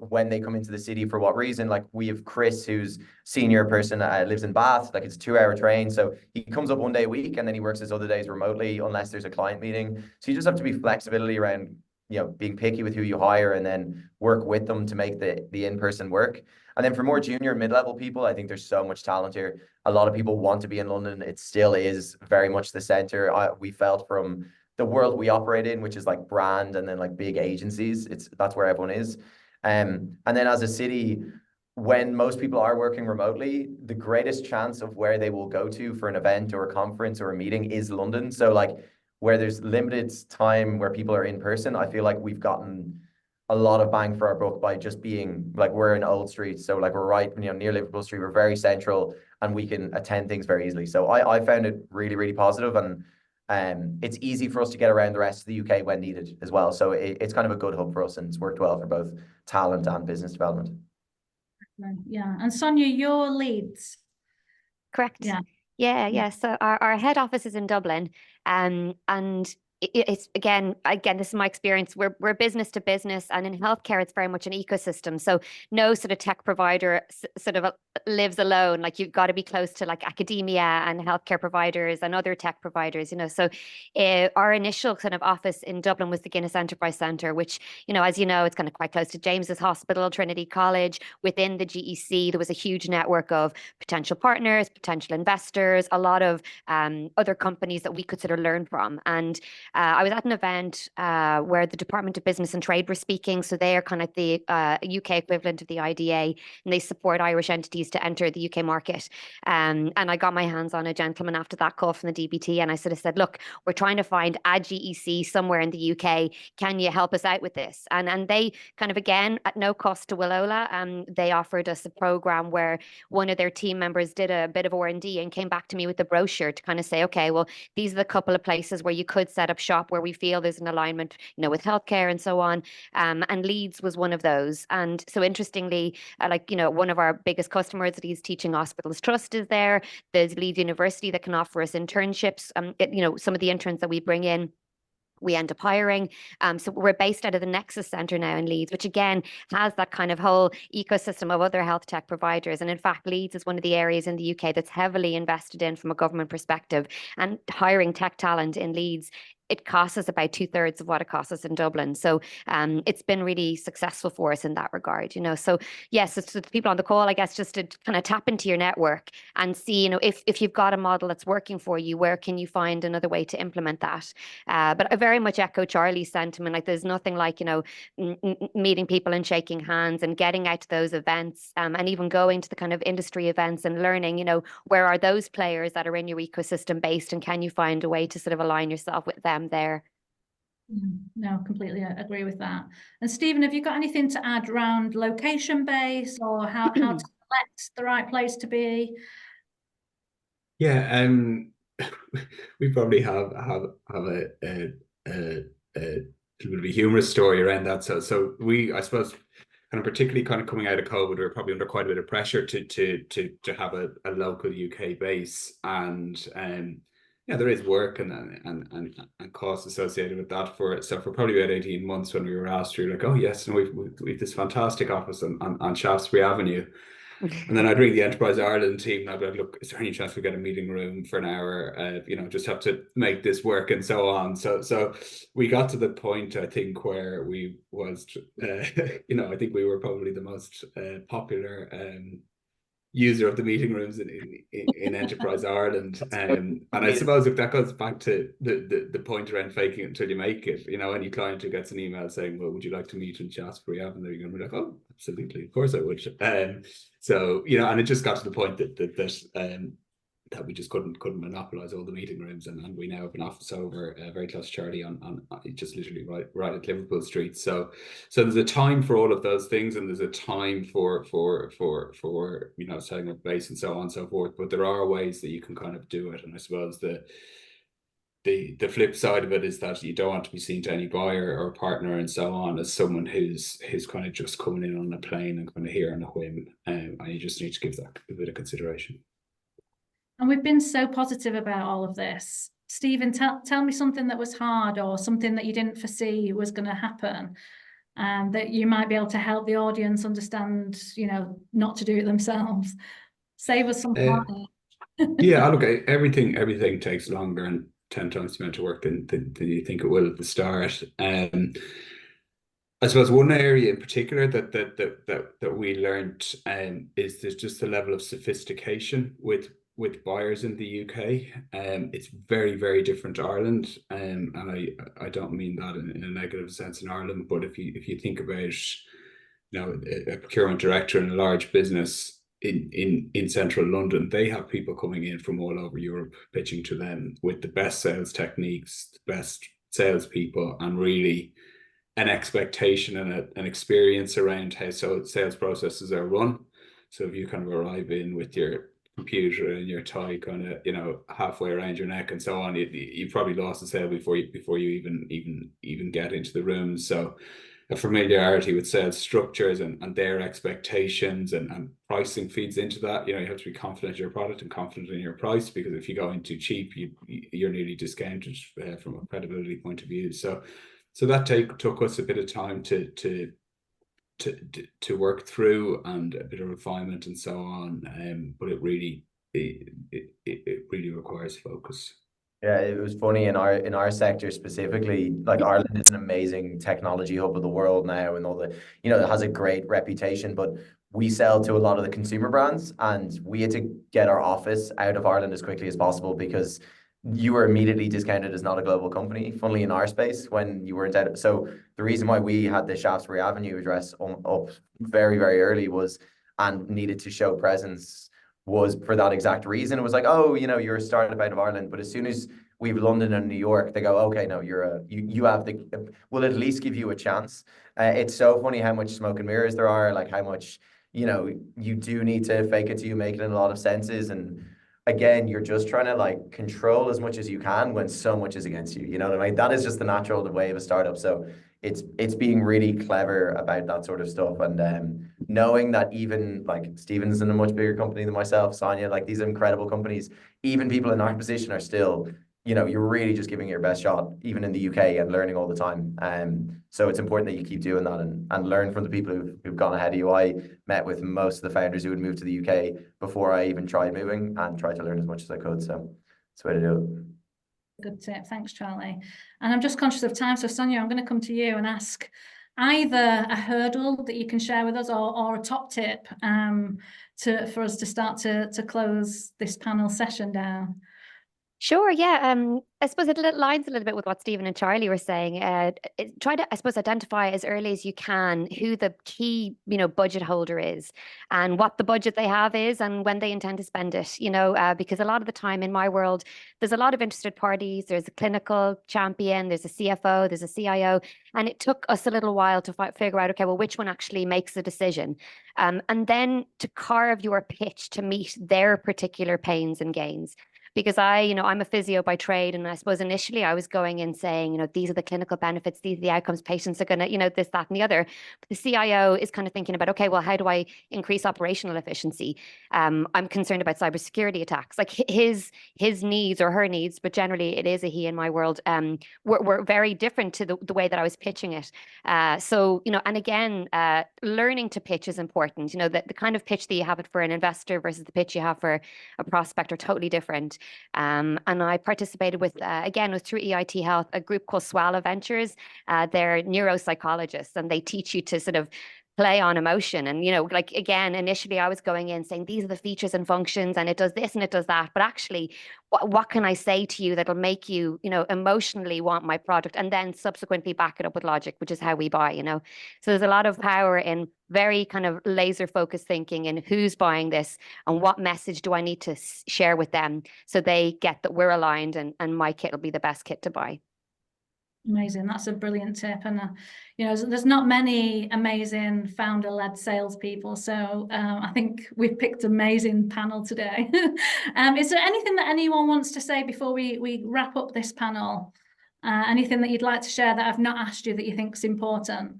when they come into the city for what reason. Like we have Chris, who's senior person, lives in Bath, like it's a 2-hour train. So he comes up one day a week and then he works his other days remotely unless there's a client meeting. So you just have to be flexibility around, you know, being picky with who you hire and then work with them to make the in-person work. And then for more junior mid-level people, I think there's so much talent here. A lot of people want to be in London. It still is very much the center. We felt from the world we operate in, which is like brand and then like big agencies, that's where everyone is. And then as a city, when most people are working remotely, the greatest chance of where they will go to for an event or a conference or a meeting is London. So like where there's limited time where people are in person, I feel like we've gotten a lot of bang for our buck by just being like, we're in Old Street. So like we're right, you know, near Liverpool Street, we're very central and we can attend things very easily. So I found it really, really positive, and it's easy for us to get around the rest of the UK when needed as well. So it's kind of a good hub for us, and it's worked well for both talent and business development. Yeah. And Sonia, your Leeds. Correct. Yeah. Yeah. So our head office is in Dublin, and it's again, this is my experience. We're business to business, and in healthcare, it's very much an ecosystem. So no sort of tech provider sort of lives alone. Like you've got to be close to like academia and healthcare providers and other tech providers. You know, so our initial kind of office in Dublin was the Guinness Enterprise Centre, which, you know, as you know, it's kind of quite close to James's Hospital, Trinity College. Within the GEC, there was a huge network of potential partners, potential investors, a lot of other companies that we could sort of learn from. And I was at an event where the Department of Business and Trade were speaking. So they are kind of the UK equivalent of the IDA, and they support Irish entities to enter the UK market. And I got my hands on a gentleman after that call from the DBT, and I sort of said, look, we're trying to find a GEC somewhere in the UK. Can you help us out with this? And they kind of, again, at no cost to Willola, they offered us a program where one of their team members did a bit of R&D and came back to me with the brochure to kind of say, okay, well, these are the couple of places where you could set up shop where we feel there's an alignment, you know, with healthcare and so on. And Leeds was one of those. And so interestingly, like, you know, one of our biggest customers, Leeds Teaching Hospitals Trust, is there. There's Leeds University that can offer us internships. You know, some of the interns that we bring in, we end up hiring. So we're based out of the Nexus Centre now in Leeds, which again has that kind of whole ecosystem of other health tech providers. And in fact, Leeds is one of the areas in the UK that's heavily invested in from a government perspective. And hiring tech talent in Leeds, it costs us about 2/3 of what it costs us in Dublin. So it's been really successful for us in that regard, you know. So yes, it's the people on the call, I guess, just to kind of tap into your network and see, you know, if you've got a model that's working for you, where can you find another way to implement that? But I very much echo Charlie's sentiment. Like there's nothing like, you know, meeting people and shaking hands and getting out to those events, and even going to the kind of industry events and learning, you know, where are those players that are in your ecosystem based, and can you find a way to sort of align yourself with them there? No, completely agree with that. And Stephen, have you got anything to add around location base or how to select the right place to be? Yeah, we probably have a little bit of a humorous story around that. So we, I suppose, kind of particularly kind of coming out of COVID, we're probably under quite a bit of pressure to have a local UK base, and yeah, there is work and costs associated with that for it. So for probably about 18 months, when we were asked, we were like, oh yes, and we've this fantastic office on Shaftesbury Avenue. And then I'd ring the Enterprise Ireland team and I'd be like, look, is there any chance we get a meeting room for an hour? You know, just have to make this work and so on. So we got to the point, I think, where we was, you know, I think we were probably the most popular user of the meeting rooms in Enterprise Ireland. And I suppose if that goes back to the point around faking it until you make it, you know, any client who gets an email saying, well, would you like to meet in Shaftesbury Avenue? You're going to be like, oh, absolutely, of course I would. So, you know, and it just got to the point that that we just couldn't monopolize all the meeting rooms, and we now have an office over very close to Charlie on just literally right at Liverpool Street. So there's a time for all of those things, and there's a time for setting up base and so on and so forth. But there are ways that you can kind of do it, and I suppose the flip side of it is that you don't want to be seen to any buyer or partner and so on as someone who's kind of just coming in on a plane and kind of here on a whim, and you just need to give that a bit of consideration. And we've been so positive about all of this. Stephen, tell me something that was hard or something that you didn't foresee was going to happen, that you might be able to help the audience understand, not to do it themselves. Save us some time. Yeah, look, everything takes longer and 10 times the amount of work than you think it will at the start. I suppose one area in particular that we learned is there's just the level of sophistication with buyers in the UK. It's very, very different to Ireland, and I don't mean that in a negative sense in Ireland, but if you think about a procurement director in a large business in central London, they have people coming in from all over Europe pitching to them with the best sales techniques, the best salespeople, and really an expectation and an experience around how sales processes are run. So if you kind of arrive in with your computer and your tie kind of halfway around your neck and so on, you probably lost the sale before you even get into the room. So a familiarity with sales structures and their expectations and pricing feeds into that. You have to be confident in your product and confident in your price, because if you go in too cheap, you're nearly discounted from a credibility point of view. So that took us a bit of time to work through, and a bit of refinement and so on. But it really requires focus. Yeah, it was funny in our sector specifically, like Ireland is an amazing technology hub of the world now, and all the, it has a great reputation, but we sell to a lot of the consumer brands, and we had to get our office out of Ireland as quickly as possible because you were immediately discounted as not a global company, funnily in our space, when you weren't out. So the reason why we had the Shaftesbury Avenue address up very, very early and needed to show presence was for that exact reason. It was like, oh, you're a startup out of Ireland, but as soon as we have London and New York, they go, okay, no, you have we'll at least give you a chance. It's so funny how much smoke and mirrors there are, like how much, you do need to fake it till you make it in a lot of senses. And again, you're just trying to like control as much as you can when so much is against you. You know what I mean? That is just the natural way of a startup. So it's being really clever about that sort of stuff, and knowing that even like Stephen's in a much bigger company than myself, Sonia, like these incredible companies, even people in our position are still, you're really just giving it your best shot, even in the UK, and learning all the time. So it's important that you keep doing that and learn from the people who've gone ahead of you. I met with most of the founders who had moved to the UK before I even tried moving, and tried to learn as much as I could. So that's the way to do it. Good tip. Thanks, Charlie. And I'm just conscious of time. So Sonia, I'm going to come to you and ask either a hurdle that you can share with us, or a top tip for us to start to close this panel session down. Sure, yeah. I suppose it lines a little bit with what Stephen and Charlie were saying. Try to, I suppose, identify as early as you can who the key, budget holder is, and what the budget they have is, and when they intend to spend it. Because a lot of the time in my world, there's a lot of interested parties. There's a clinical champion, there's a CFO, there's a CIO, and it took us a little while to figure out, okay, well, which one actually makes the decision, and then to carve your pitch to meet their particular pains and gains. Because I'm a physio by trade, and I suppose initially I was going in saying, these are the clinical benefits, these are the outcomes, patients are going to, this, that, and the other. But the CIO is kind of thinking about, okay, well, how do I increase operational efficiency? I'm concerned about cybersecurity attacks. Like his needs or her needs, but generally it is a he in my world, were very different to the way that I was pitching it. So, and again, learning to pitch is important. The kind of pitch that you have it for an investor versus the pitch you have for a prospect are totally different. And I participated with, again, was through EIT Health, a group called Swala Ventures. They're neuropsychologists, and they teach you to sort of play on emotion. And, like, again, initially I was going in saying, these are the features and functions, and it does this and it does that. But actually, what can I say to you that'll make you, emotionally want my product, and then subsequently back it up with logic, which is how we buy, So there's a lot of power in very kind of laser focused thinking in who's buying this and what message do I need to share with them so they get that we're aligned, and my kit will be the best kit to buy. Amazing. That's a brilliant tip. And, there's not many amazing founder-led salespeople. So I think we've picked an amazing panel today. Is there anything that anyone wants to say before we wrap up this panel? Anything that you'd like to share that I've not asked you that you think is important?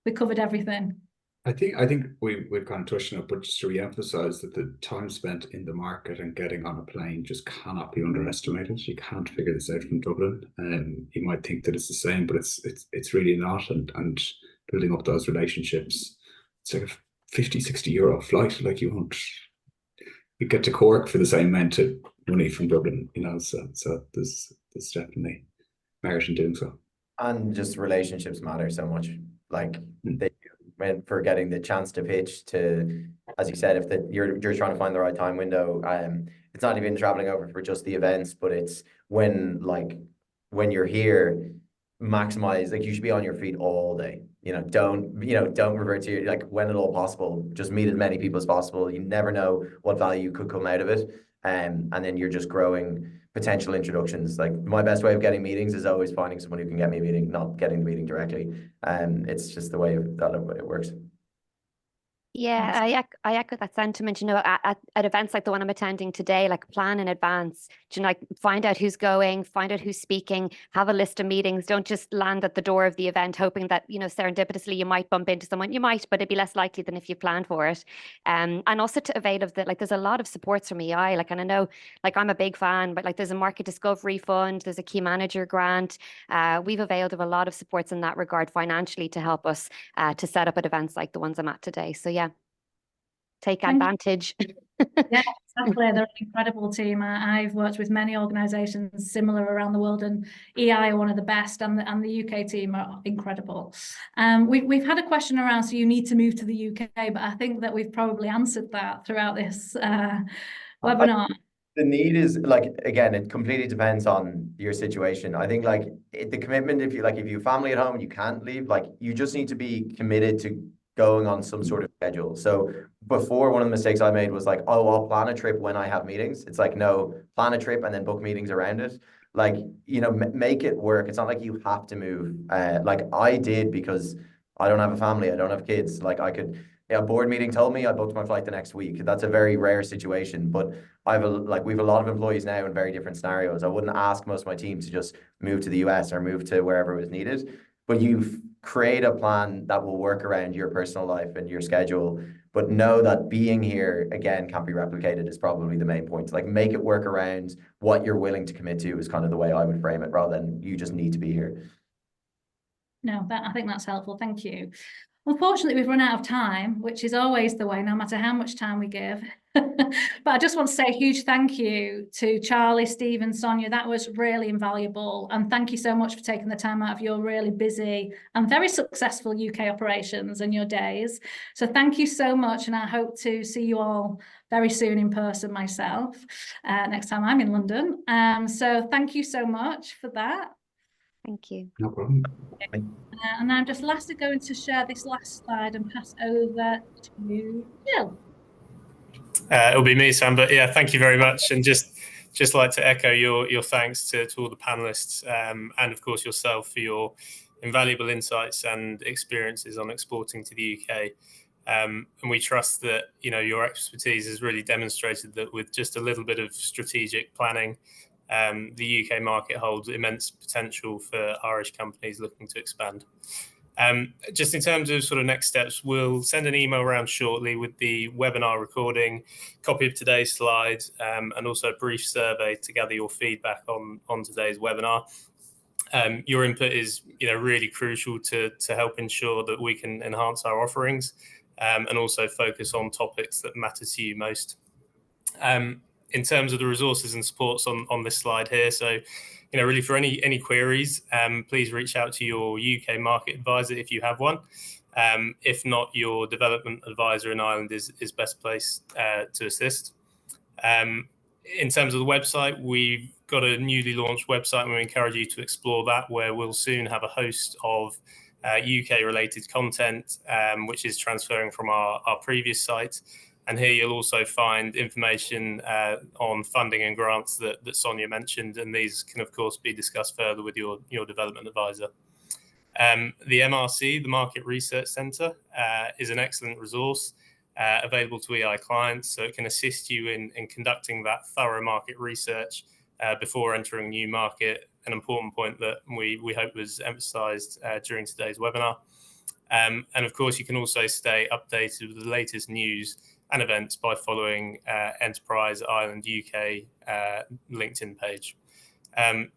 We covered everything. I think we've kind of touched on it, but just to re-emphasize that the time spent in the market and getting on a plane just cannot be underestimated. You can't figure this out from Dublin. You might think that it's the same, but it's really not. And building up those relationships, it's like a 50, 60 euro flight. Like you get to Cork for the same amount of money from Dublin, so there's definitely merit in doing so. And just relationships matter so much. Like they for getting the chance to pitch to, as you said, if you're trying to find the right time window, it's not even traveling over for just the events, but it's when you're here, maximize, like you should be on your feet all day. Don't revert to like when at all possible, just meet as many people as possible. You never know what value could come out of it. And then you're just growing potential introductions. Like my best way of getting meetings is always finding someone who can get me a meeting, not getting the meeting directly. It's just the way that it works. Yeah, I echo that sentiment. At events like the one I'm attending today, like plan in advance. Like find out who's going, find out who's speaking, have a list of meetings. Don't just land at the door of the event hoping that, serendipitously you might bump into someone. You might, but it'd be less likely than if you planned for it. And also to avail of there's a lot of supports from EI. And I know, I'm a big fan, but there's a market discovery fund, there's a key manager grant. We've availed of a lot of supports in that regard financially to help us to set up at events like the ones I'm at today. So yeah. Take advantage. Yeah, exactly. They're an incredible team. I've worked with many organisations similar around the world, and EI are one of the best, and the UK team are incredible. We've had a question around, so you need to move to the UK, but I think that we've probably answered that throughout this webinar. The need is again, it completely depends on your situation. I think the commitment, if you have family at home and you can't leave, you just need to be committed to going on some sort of schedule. So before, one of the mistakes I made was I'll plan a trip when I have meetings. It's no, plan a trip and then book meetings around it. Make it work. It's not like you have to move. I did, because I don't have a family, I don't have kids. A board meeting told me, I booked my flight the next week. That's a very rare situation, but we have a lot of employees now in very different scenarios. I wouldn't ask most of my team to just move to the US or move to wherever it was needed, but you've create a plan that will work around your personal life and your schedule, but know that being here again can't be replicated is probably the main point. Make it work around what you're willing to commit to is kind of the way I would frame it, rather than you just need to be here. No, I think that's helpful. Thank you. Unfortunately, we've run out of time, which is always the way, no matter how much time we give. But I just want to say a huge thank you to Charlie, Steve and Sonia. That was really invaluable. And thank you so much for taking the time out of your really busy and very successful UK operations and your days. So thank you so much. And I hope to see you all very soon in person myself, next time I'm in London. So thank you so much for that. Thank you. No problem. And I'm just lastly going to share this last slide and pass over to Jill. It'll be me, Sam, but yeah, thank you very much. And just like to echo your thanks to all the panelists, and of course yourself for your invaluable insights and experiences on exporting to the UK. And we trust that your expertise has really demonstrated that with just a little bit of strategic planning, the UK market holds immense potential for Irish companies looking to expand. Just in terms of sort of next steps, we'll send an email around shortly with the webinar recording, copy of today's slides, and also a brief survey to gather your feedback on today's webinar. Your input is really crucial to help ensure that we can enhance our offerings, and also focus on topics that matter to you most. in terms of the resources and supports on this slide here. So, really for any queries, please reach out to your UK market advisor if you have one. If not, your development advisor in Ireland is best placed to assist. In terms of the website, we've got a newly launched website, and we encourage you to explore that, where we'll soon have a host of UK-related content, which is transferring from our previous site. And here you'll also find information on funding and grants that Sonia mentioned, and these can, of course, be discussed further with your development advisor. The MRC, the Market Research Centre, is an excellent resource available to EI clients, so it can assist you in conducting that thorough market research before entering a new market, an important point that we hope was emphasised during today's webinar. And of course, you can also stay updated with the latest news and events by following Enterprise Ireland UK LinkedIn page.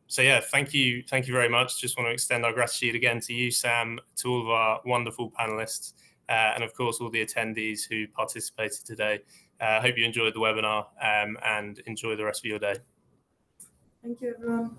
So yeah, thank you very much. Just want to extend our gratitude again to you, Sam, to all of our wonderful panelists, and of course all the attendees who participated today. I hope you enjoyed the webinar and enjoy the rest of your day. Thank you, everyone.